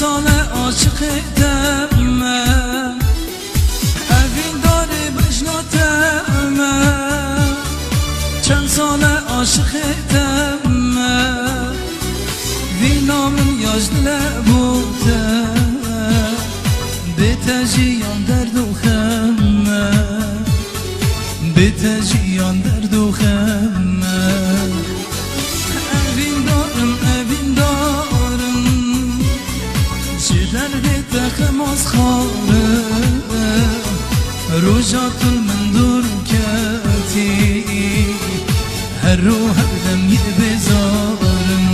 سال عاشقتم من اوین داره بشناتم من چند سال عاشقتم من وینامن یاجدل بودم به تجیان در دوخم من به تجیان در دوخم من اوین دارم درد تخم از خاره روزات من دور کتی هر رو هر دم یه بزارم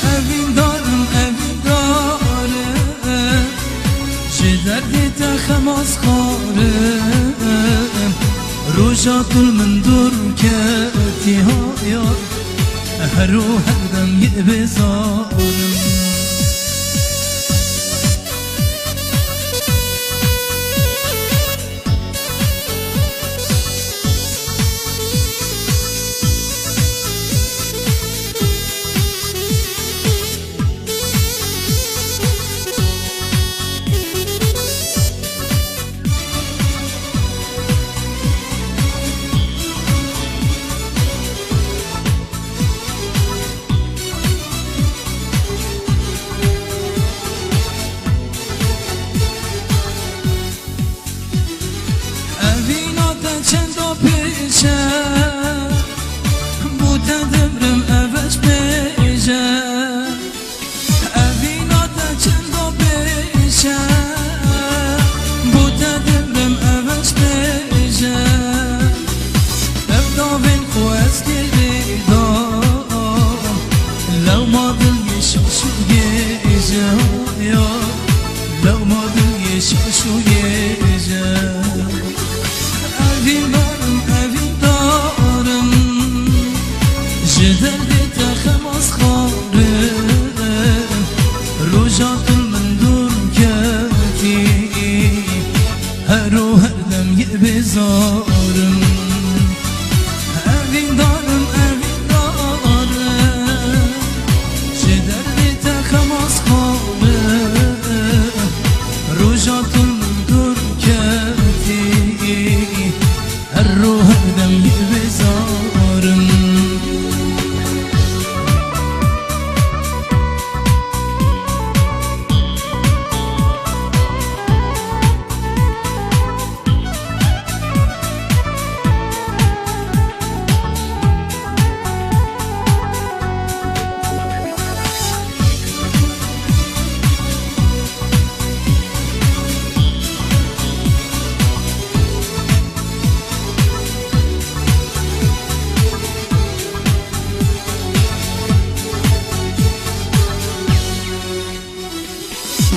اوین دارم چه درد تخم از خاره روزات من دور کتی ها هر رو هر دم یه بزارم چند پیشه بوده دمرم اوش پیشه اوینات چند پیشه بوده دمرم اوش پیشه افداوین خواست گریدا لو ما دل یشوشو گیجه لو ما دل یشوشو گیجه اوین دارم جدر تخم از خاره روزات من دور کتی هر رو هر دم یه بزارم اوین دارم جدر تخم از خاره روزات من دور کتی هر رو هر دم یه بزارم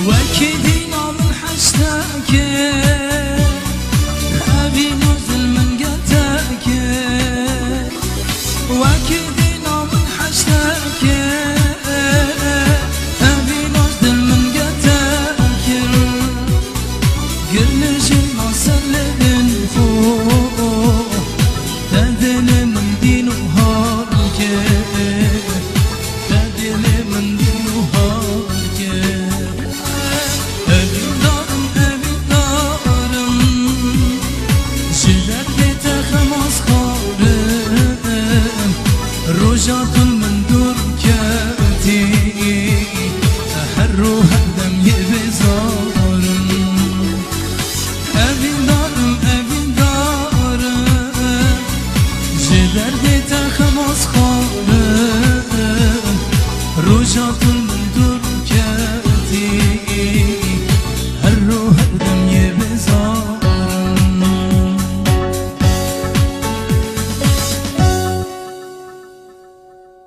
وكدينا من حشتك أبي نزل من قتك وكدينا من حشتك أبي نزل من قتك قل جينا سلم فوق تدل من دين وهارك تدل من دين وهارك روزات من دور کتی هر رو هر دم یه بزارم اوین دارم چه درد تخم